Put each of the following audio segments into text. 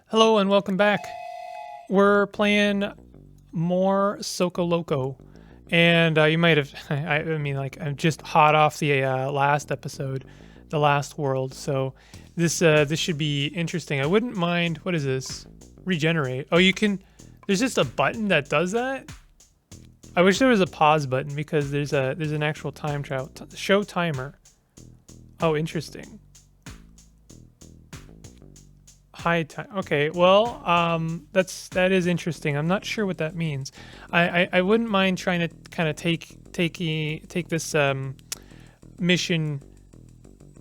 Hello and welcome back. We're playing more Soko Loco, and you might have. I'm just hot off the last episode, the last world. So this should be interesting. I wouldn't mind. What is this? Regenerate. Oh, you can. There's just a button that does that. I wish there was a pause button because there's an actual time trial. Show timer. Oh, interesting. High time. Okay, well, that is interesting. I'm not sure what that means. I wouldn't mind trying to kind of take this mission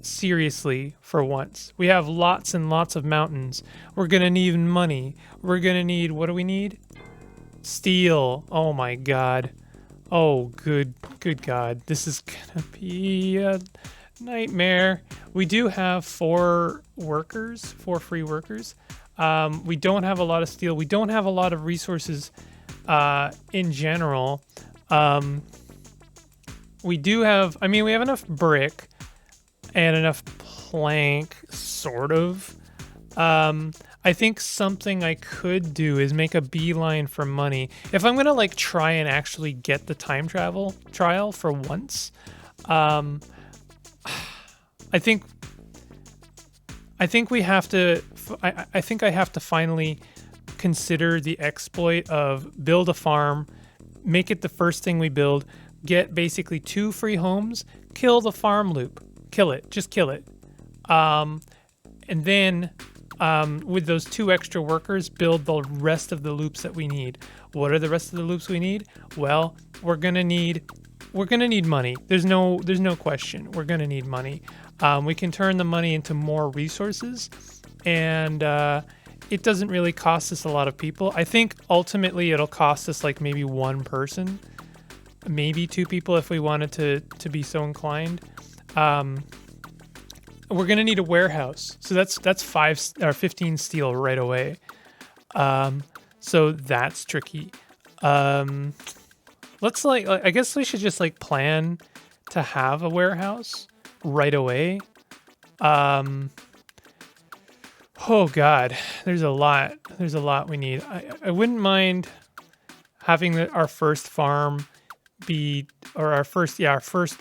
seriously for once. We have lots and lots of mountains. We're gonna need money. We're gonna need, what do we need? Steel. Oh my god. Oh good god. This is gonna be a nightmare. We do have four free workers. We don't have a lot of steel. We don't have a lot of resources in general. We do have, we have enough brick and enough plank, sort of. I think something I could do is make a beeline for money. If I'm gonna like try and actually get the time travel trial for once, I think we have to. I think I have to finally consider the exploit of build a farm, make it the first thing we build, get basically 2 free homes, kill the farm loop, kill it, just kill it, and then with those 2 extra workers, build the rest of the loops that we need. What are the rest of the loops we need? Well, we're gonna need money. There's no question. We're gonna need money. We can turn the money into more resources, and it doesn't really cost us a lot of people. I think ultimately it'll cost us like maybe 1 person, maybe 2 people if we wanted to be so inclined. We're gonna need a warehouse, so that's 5 or 15 steel right away. So that's tricky. Let's I guess we should just like plan to have a warehouse right away. Oh god, there's a lot we need. I wouldn't mind having our first farm be, or our first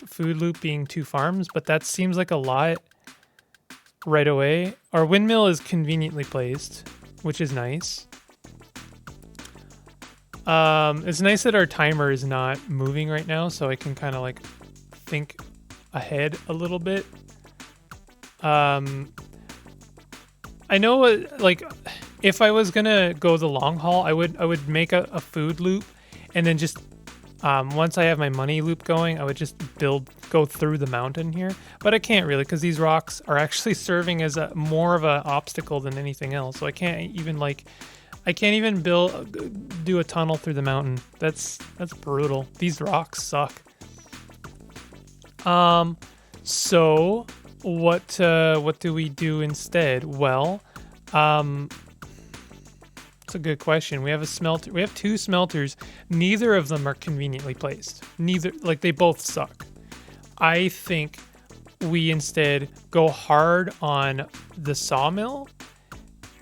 food loop being 2 farms, but that seems like a lot right away. Our windmill is conveniently placed, which is nice. It's nice that our timer is not moving right now, so I can kind of like think ahead a little bit. I know like if I was gonna go the long haul, I would make a food loop, and then just once I have my money loop going, I would just go through the mountain here. But I can't really, because these rocks are actually serving as more of an obstacle than anything else. So I can't even do a tunnel through the mountain. That's brutal. These rocks suck. So what do we do instead? Well, it's a good question. We have a smelter. We have 2 smelters. Neither of them are conveniently placed. They both suck. I think we instead go hard on the sawmill.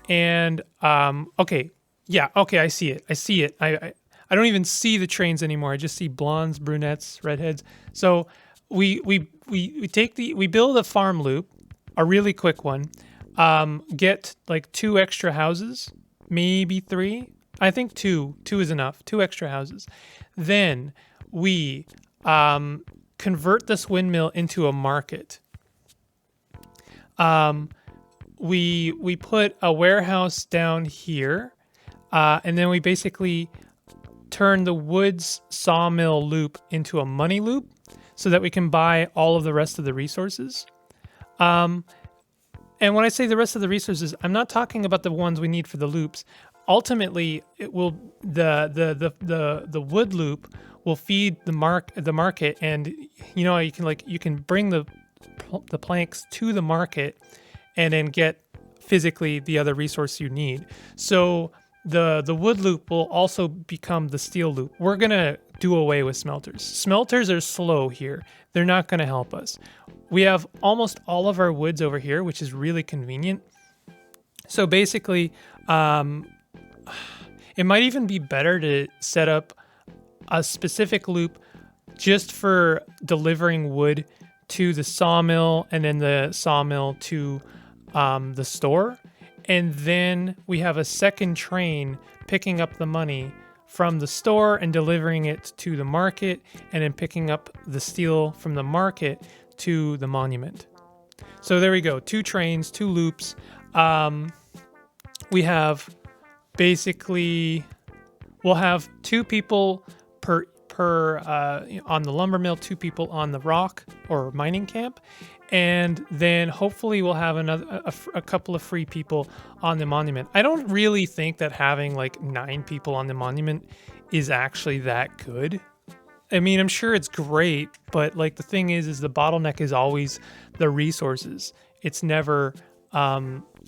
And okay, I see it. I don't even see the trains anymore. I just see blondes, brunettes, redheads. So we build a farm loop, a really quick one. Get like 2 extra houses, maybe 3. I think 2 is enough. 2 extra houses. Then we convert this windmill into a market. We put a warehouse down here, and then we basically turn the woods sawmill loop into a money loop so that we can buy all of the rest of the resources. And when I say the rest of the resources, I'm not talking about the ones we need for the loops. Ultimately, it will the wood loop will feed the market, and you can bring the planks to the market and then get physically the other resource you need. So the wood loop will also become the steel loop. We're gonna do away with smelters. Smelters are slow here. They're not gonna help us. We have almost all of our woods over here, which is really convenient. So basically, Um, it might even be better to set up a specific loop just for delivering wood to the sawmill and then the sawmill to the store. And then we have a second train picking up the money from the store and delivering it to the market, and then picking up the steel from the market to the monument. So there we go. 2 trains, 2 loops. We have basically, we'll have 2 people per on the lumber mill, 2 people on the rock or mining camp, and then hopefully we'll have a couple of free people on the monument. I don't really think that having like 9 people on the monument is actually that good. I mean, I'm sure it's great, but like the thing is the bottleneck is always the resources. It's never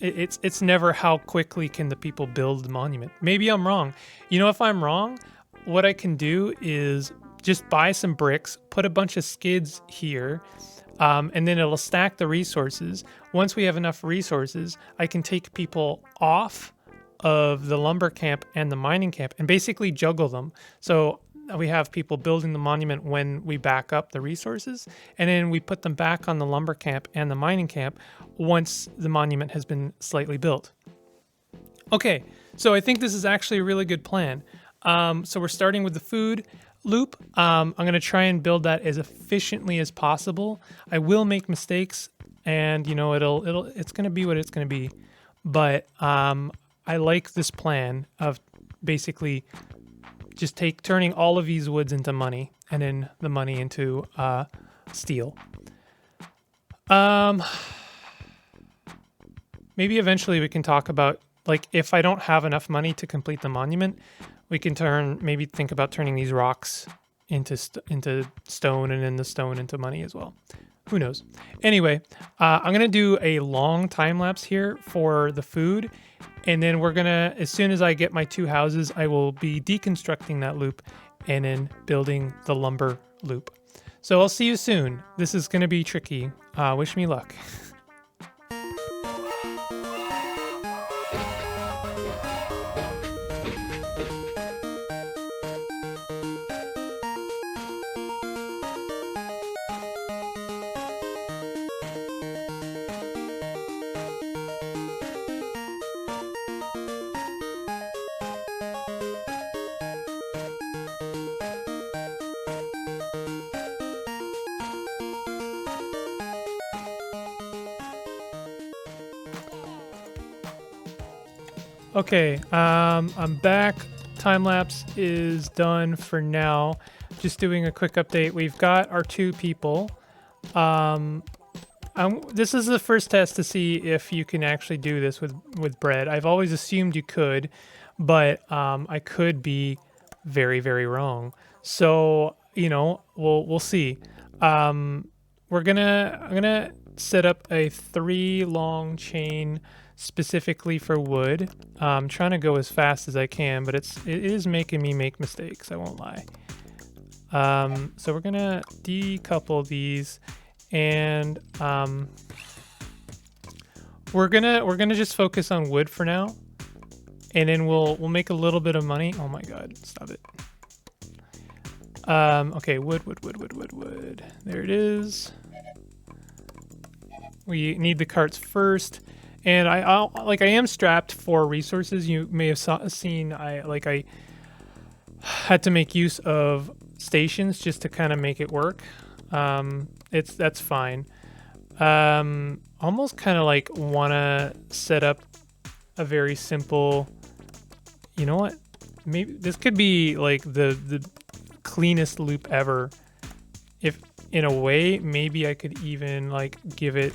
it's never how quickly can the people build the monument. Maybe I'm wrong. You know, if I'm wrong, what I can do is just buy some bricks, put a bunch of skids here, and then it'll stack the resources. Once we have enough resources, I can take people off of the lumber camp and the mining camp and basically juggle them. So we have people building the monument when we back up the resources, and then we put them back on the lumber camp and the mining camp once the monument has been slightly built. Okay, so I think this is actually a really good plan. So we're starting with the food loop. I'm going to try and build that as efficiently as possible. I will make mistakes, and you know, it's going to be what it's going to be. But I like this plan of basically just turning all of these woods into money, and then the money into steel. Maybe eventually we can talk about, like, if I don't have enough money to complete the monument, we can maybe think about turning these rocks into stone, and then the stone into money as well. Who knows? Anyway, I'm going to do a long time lapse here for the food. And then we're going to, as soon as I get my 2 houses, I will be deconstructing that loop and then building the lumber loop. So I'll see you soon. This is going to be tricky. Wish me luck. Okay, I'm back. Time lapse is done for now. Just doing a quick update. We've got our 2 people. This is the first test to see if you can actually do this with bread. I've always assumed you could, but I could be very, very wrong. So, you know, we'll see. I'm gonna set up a 3 long chain specifically for wood. I'm trying to go as fast as I can, but it is making me make mistakes, I won't lie. So we're gonna decouple these, and we're gonna just focus on wood for now, and then we'll make a little bit of money. Oh my god, stop it. Okay, wood. There it is. We need the carts first. And I am strapped for resources. You may have seen I had to make use of stations just to kind of make it work. That's fine. Almost kind of like wanna set up a very simple. You know what? Maybe this could be like the cleanest loop ever. If in a way, maybe I could even like give it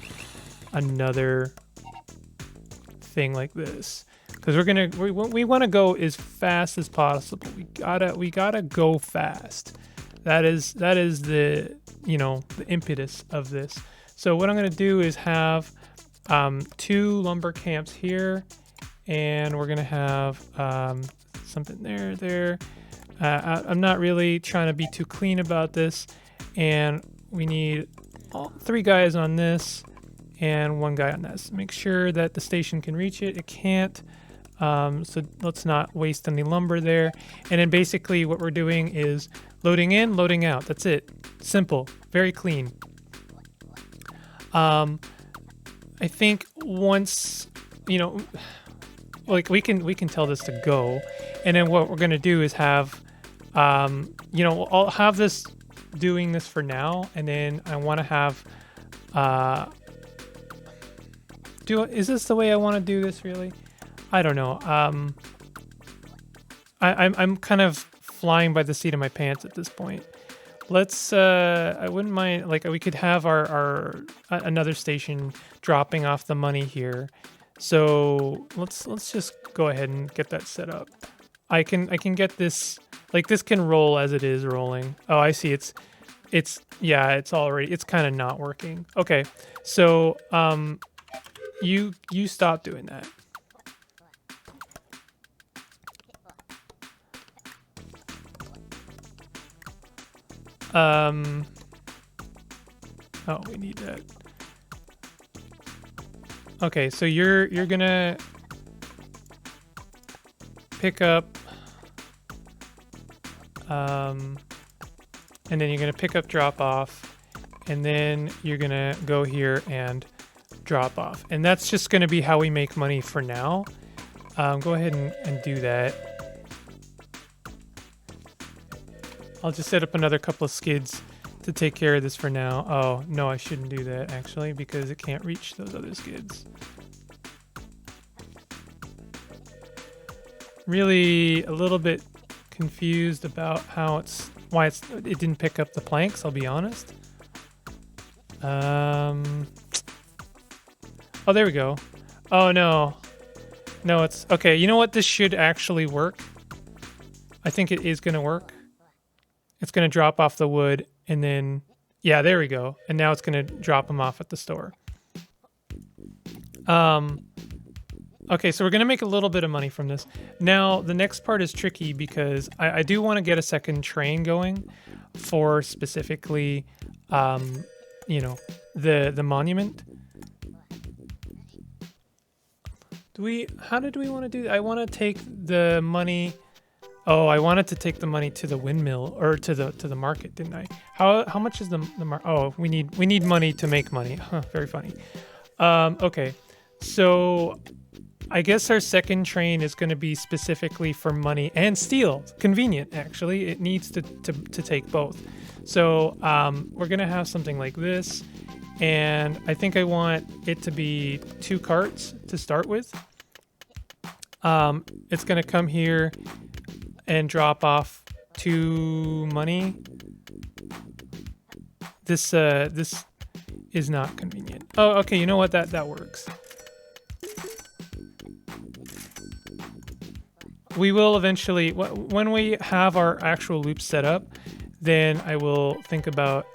another thing like this, because we want to go as fast as possible. We gotta go fast. That is the, you know, the impetus of this. So what I'm gonna do is have 2 lumber camps here, and we're gonna have something there. I'm not really trying to be too clean about this, and we need 3 guys on this and 1 guy on this. Make sure that the station can reach it. It can't. So let's not waste any lumber there. And then basically what we're doing is loading in, loading out. That's it. Simple, very clean. I think once, like we can tell this to go, and then what we're gonna do is have, I'll have this doing this for now, and then I want to have, is this the way I want to do this really? I don't know. I'm kind of flying by the seat of my pants at this point. Let's I wouldn't mind, like, we could have our another station dropping off the money here. So let's just go ahead and get that set up. I can get this, like, this can roll as it is rolling. Oh, I see. It's kind of not working. Okay. So you stop doing that. Oh, we need that. Okay, so you're gonna pick up, and then you're gonna pick up, drop off, and then you're gonna go here and drop off, and that's just gonna be how we make money for now. Go ahead and do that. I'll just set up another couple of skids to take care of this for now. Oh, no, I shouldn't do that, actually, because it can't reach those other skids. Really a little bit confused about why it didn't pick up the planks, I'll be honest. Oh, there we go. Oh, no. No, it's... Okay, you know what? This should actually work. I think it is going to work. It's going to drop off the wood, and then, yeah, there we go. And now it's going to drop them off at the store. Okay, so we're going to make a little bit of money from this. Now, the next part is tricky because I do want to get a second train going for specifically, the monument. How did we want to do that? I want to take the money... Oh, I wanted to take the money to the windmill, or to the market, didn't I? How much is the market? Oh, we need money to make money. Huh, very funny. Okay, so I guess our second train is going to be specifically for money and steel. Convenient, actually. It needs to take both. So we're going to have something like this, and I think I want it to be 2 carts to start with. It's going to come here and drop off 2 money. This is not convenient. Oh, okay, you know what? That works. We will eventually, when we have our actual loop set up, then I will think about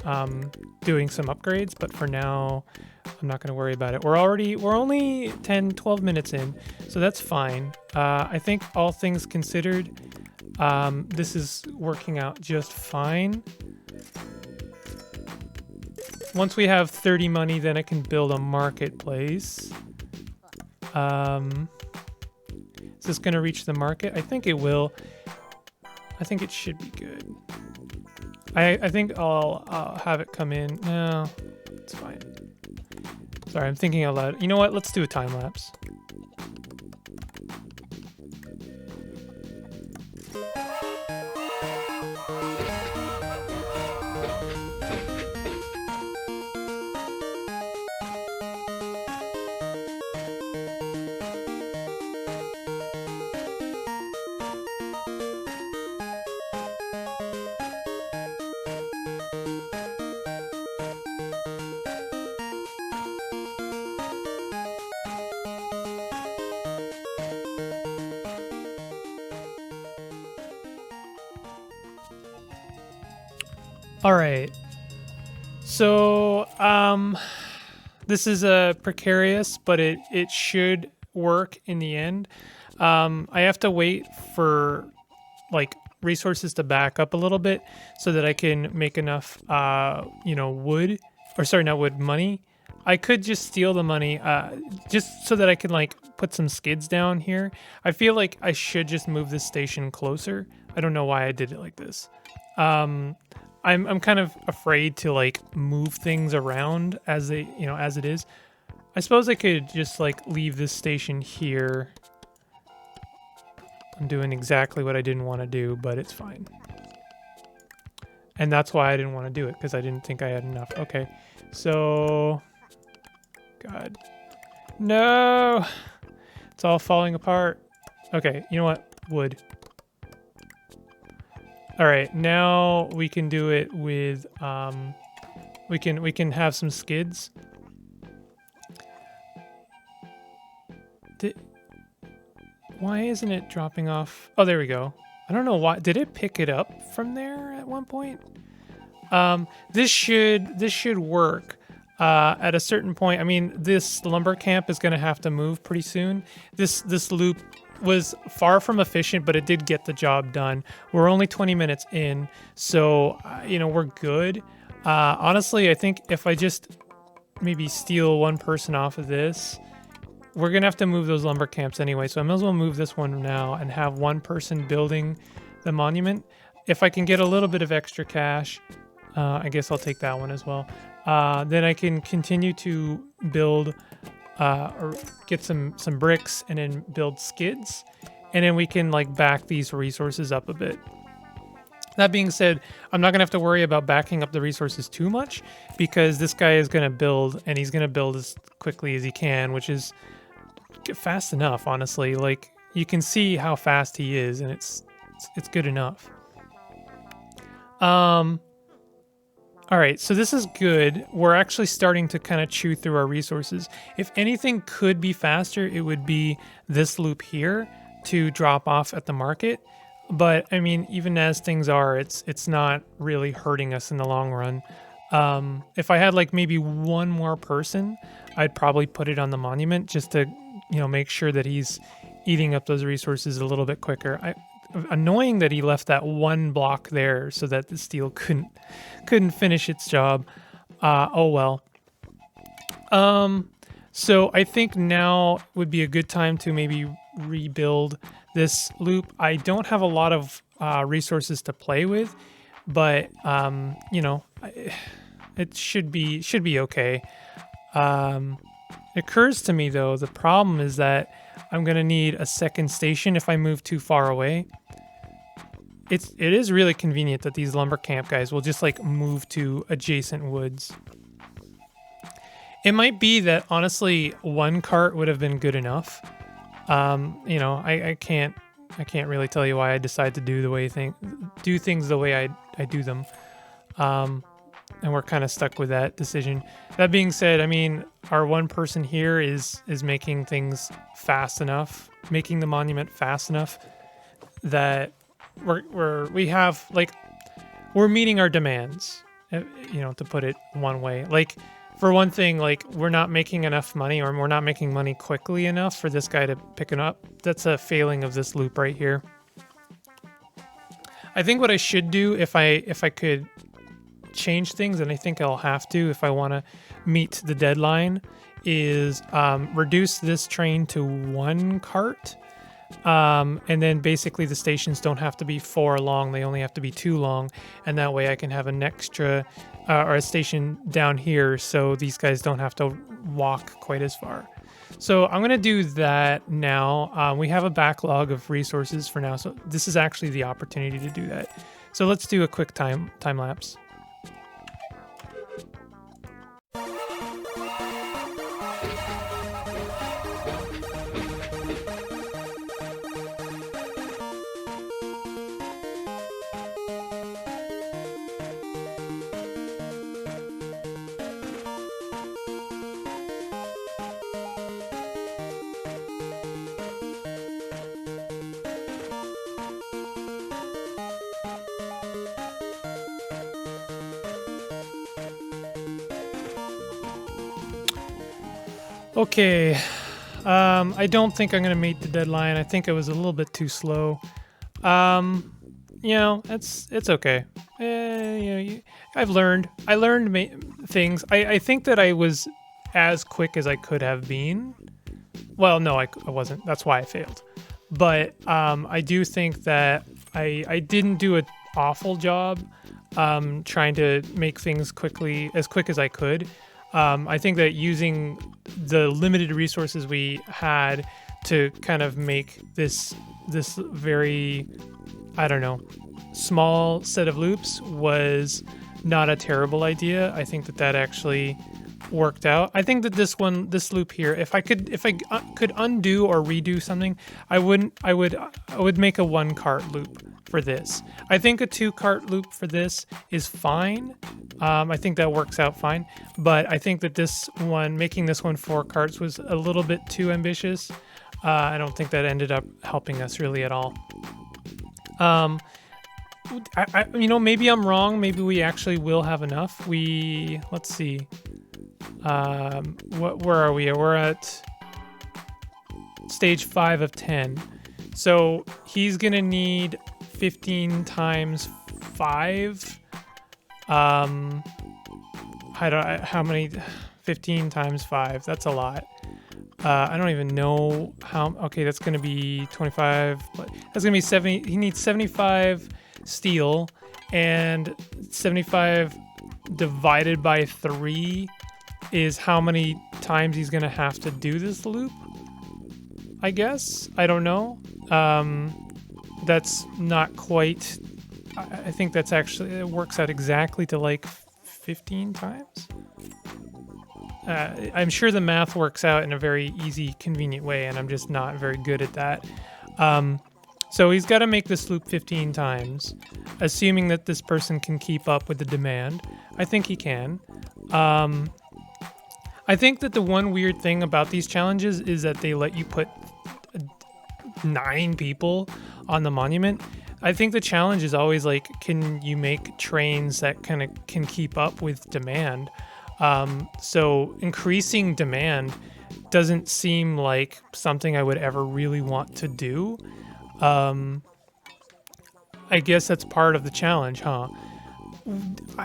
doing some upgrades, but for now, I'm not going to worry about it. We're only 10-12 minutes in, so that's fine. I think all things considered, this is working out just fine. Once we have 30 money, then I can build a marketplace. Is this going to reach the market? I think it will. I think it should be good. I think I'll have it come in. No, it's fine. Sorry, I'm thinking out loud. You know what? Let's do a time lapse. All right. So, this is precarious, but it should work in the end. I have to wait for like resources to back up a little bit so that I can make enough, wood, or sorry, not wood, money, I could just steal the money, just so that I can like put some skids down here. I feel like I should just move this station closer. I don't know why I did it like this. I'm kind of afraid to like move things around as they, as it is. I suppose I could just like leave this station here. I'm doing exactly what I didn't want to do, but it's fine. And that's why I didn't want to do it, because I didn't think I had enough. Okay, so... God. No! It's all falling apart. Okay, you know what? Wood. Alright, now we can do it with... we can have some skids. Why isn't it dropping off? Oh, there we go. I don't know why. Did it pick it up from there at one point? This should work at a certain point. I mean, this lumber camp is going to have to move pretty soon. This loop was far from efficient, but it did get the job done. We're only 20 minutes in, so we're good. Honestly, I think if I just maybe steal one person off of this, we're going to have to move those lumber camps anyway, so I might as well move this one now and have one person building the monument. If I can get a little bit of extra cash, I guess I'll take that one as well. Then I can continue to build or get some bricks and then build skids. And then we can like back these resources up a bit. That being said, I'm not going to have to worry about backing up the resources too much, because this guy is going to build, and he's going to build as quickly as he can, which is fast enough, honestly. Like, you can see how fast he is, and it's good enough. All right, so this is good. We're actually starting to kind of chew through our resources. If anything could be faster, it would be this loop here to drop off at the market. But I mean, even as things are, it's not really hurting us in the long run. If I had like maybe one more person, I'd probably put it on the monument just to, make sure that he's eating up those resources a little bit quicker. Annoying that he left that one block there so that the steel couldn't finish its job. Oh well. So I think now would be a good time to maybe rebuild this loop. I don't have a lot of resources to play with, but it should be okay. It occurs to me though, the problem is that I'm gonna need a second station if I move too far away. It is really convenient that these lumber camp guys will just like move to adjacent woods. It might be that honestly one cart would have been good enough. I can't really tell you why I decide to do things the way I do them. And we're kind of stuck with that decision. That being said, I mean, our one person here is making things fast enough, making the monument fast enough that we're meeting our demands, to put it one way. Like, for one thing, like, we're not making enough money, or we're not making money quickly enough for this guy to pick it up. That's a failing of this loop right here. I think what I should do if I could change things, and I think I'll have to if I want to meet the deadline, is reduce this train to one cart. And then basically the stations don't have to be 4 long, they only have to be 2 long, and that way I can have an extra or a station down here so these guys don't have to walk quite as far. So I'm going to do that now. We have a backlog of resources for now, so this is actually the opportunity to do that. So let's do a quick time lapse. Okay, I don't think I'm gonna meet the deadline. I think it was a little bit too slow. It's okay. I learned things. I think that I was as quick as I could have been. Well, no, I wasn't. That's why I failed. But I do think that I didn't do an awful job trying to make things as quick as I could. I think that using the limited resources we had to kind of make this very, I don't know, small set of loops was not a terrible idea. I think that actually worked out. I think that this loop here, if I could undo or redo something, I would make a 1 cart loop for this. I think a 2 cart loop for this is fine. I think that works out fine, but I think that making this one 4 carts was a little bit too ambitious. I don't think that ended up helping us really at all. Maybe I'm wrong. Maybe we actually will have enough. Let's see. Where are we? We're at stage 5 of 10. So he's gonna need 15 times 5. How many? 15 times 5. That's a lot. I don't even know how. Okay, that's gonna be 25. That's gonna be 70. He needs 75 steel, and 75 divided by 3 is how many times he's gonna have to do this loop. I guess. I don't know. That's not quite. I think that's actually, it works out exactly to like 15 times. I'm sure the math works out in a very easy, convenient way, and I'm just not very good at that. So he's got to make this loop 15 times, assuming that this person can keep up with the demand. I think he can. I think that the one weird thing about these challenges is that they let you put 9 people on the monument. I think the challenge is always like, can you make trains that kind of can keep up with demand? So increasing demand doesn't seem like something I would ever really want to do. I guess that's part of the challenge, huh?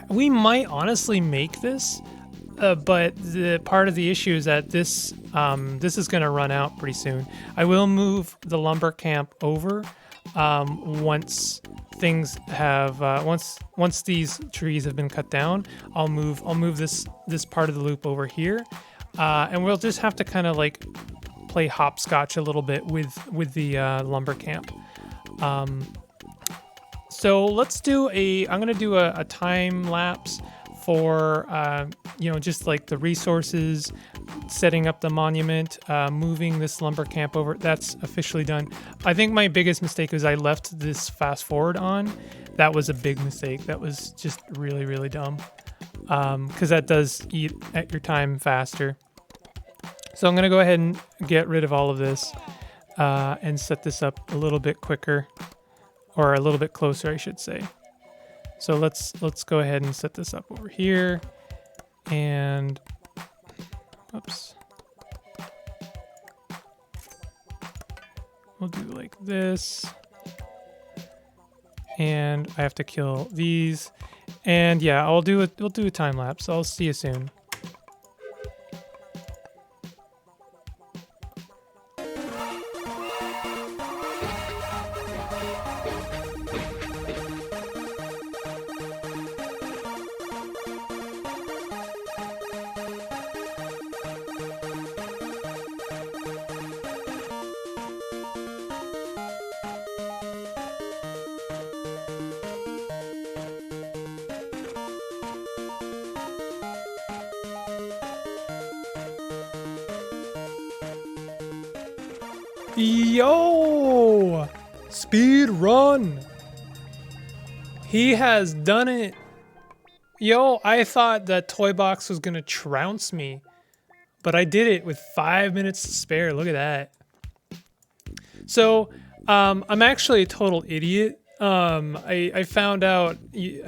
We might honestly make this, but the part of the issue is that this is going to run out pretty soon. I will move the lumber camp over once things have once these trees have been cut down. I'll move this part of the loop over here, and we'll just have to kind of like play hopscotch a little bit with the lumber camp. So let's do I'm gonna do a time lapse for just like the resources, setting up the monument, moving this lumber camp over. That's officially done. I think my biggest mistake was I left this fast forward on. That was a big mistake. That was just really, really dumb, because that does eat at your time faster. So I'm gonna go ahead and get rid of all of this and set this up a little bit quicker, or a little bit closer, I should say. So let's go ahead and set this up over here, and oops, we'll do like this, and I have to kill these, and yeah, we'll do a time lapse. I'll see you soon. Yo! Speed run! He has done it! Yo, I thought that Toybox was gonna trounce me, but I did it with 5 minutes to spare. Look at that. So, I'm actually a total idiot. I found out you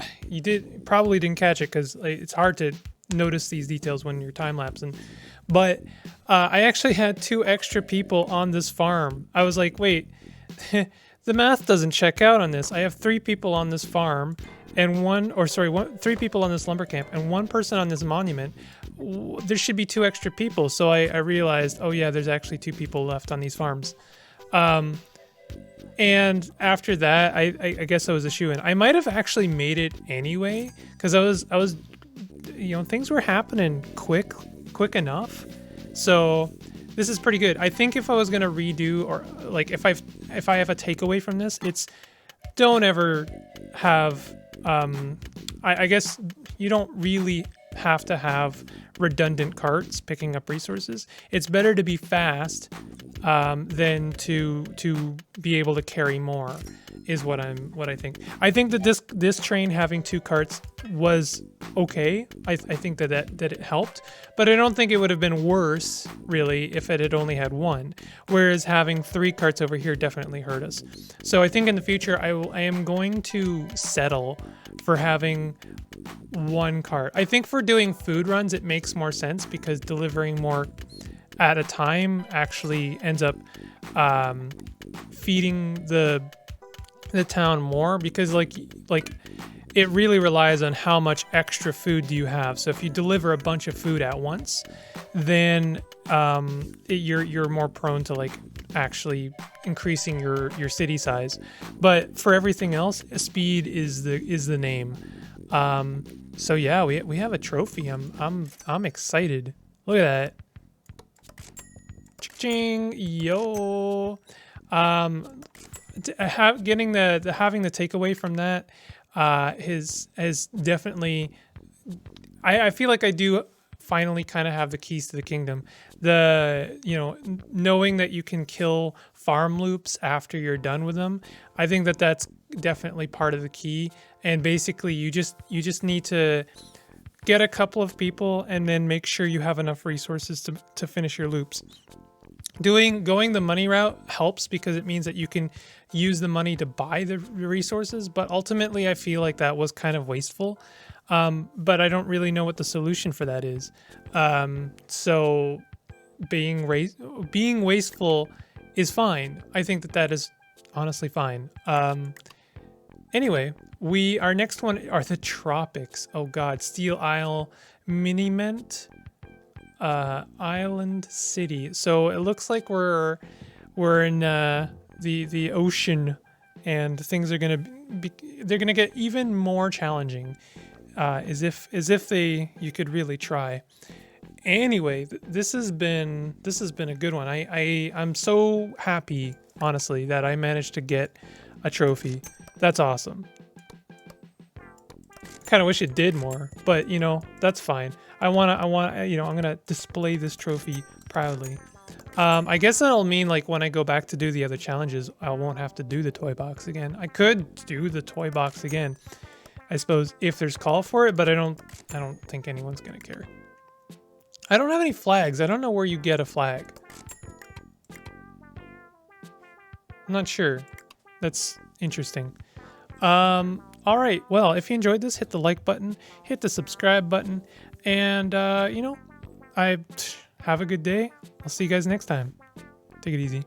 probably didn't catch it because it's hard to notice these details when you're time lapsing. But I actually had 2 extra people on this farm. I was like, wait, the math doesn't check out on this. I have 3 people on this farm, and three people on this lumber camp and one person on this monument, there should be 2 extra people. So I realized, oh yeah, there's actually 2 people left on these farms. And after that, I guess I was a shoo-in. I might have actually made it anyway, because I was, things were happening quick enough. So this is pretty good. I think if I was gonna redo, or like if I have a takeaway from this, it's don't ever have. I guess you don't really have to have redundant carts picking up resources. It's better to be fast than to be able to carry more, is what I think. I think that this train having 2 carts was okay. I think that it helped, but I don't think it would have been worse really if it had only had 1. Whereas having 3 carts over here definitely hurt us. So I think in the future I am going to settle for having 1 cart. I think for doing food runs it makes more sense, because delivering more at a time actually ends up feeding the town more, because like it really relies on how much extra food do you have. So if you deliver a bunch of food at once, then you're more prone to like actually increasing your city size. But for everything else, speed is the name. So yeah, we have a trophy. I'm excited. Look at that. Ching, yo. Having the takeaway from that has definitely, I feel like I do finally kind of have the keys to the kingdom. Knowing that you can kill farm loops after you're done with them, I think that's definitely part of the key. And basically you just need to get a couple of people and then make sure you have enough resources to finish your loops. Going the money route helps, because it means that you can use the money to buy the resources, but ultimately I feel like that was kind of wasteful. But I don't really know what the solution for that is. So being wasteful is fine. I think that is honestly fine. Anyway, our next one are the tropics. Oh god, Steel Isle, Miniment, Island City. So it looks like we're in the ocean, and things are they're gonna get even more challenging, as if you could really try. Anyway, this has been a good one. I'm so happy, honestly, that I managed to get a trophy. That's awesome. Kind of wish it did more, but that's fine. I'm gonna display this trophy proudly. I guess that'll mean like when I go back to do the other challenges, I won't have to do the toy box again. I could do the toy box again, I suppose, if there's call for it, but I don't think anyone's gonna care. I don't have any flags. I don't know where you get a flag. I'm not sure. That's interesting. All right. Well, if you enjoyed this, hit the like button, hit the subscribe button, and have a good day. I'll see you guys next time. Take it easy.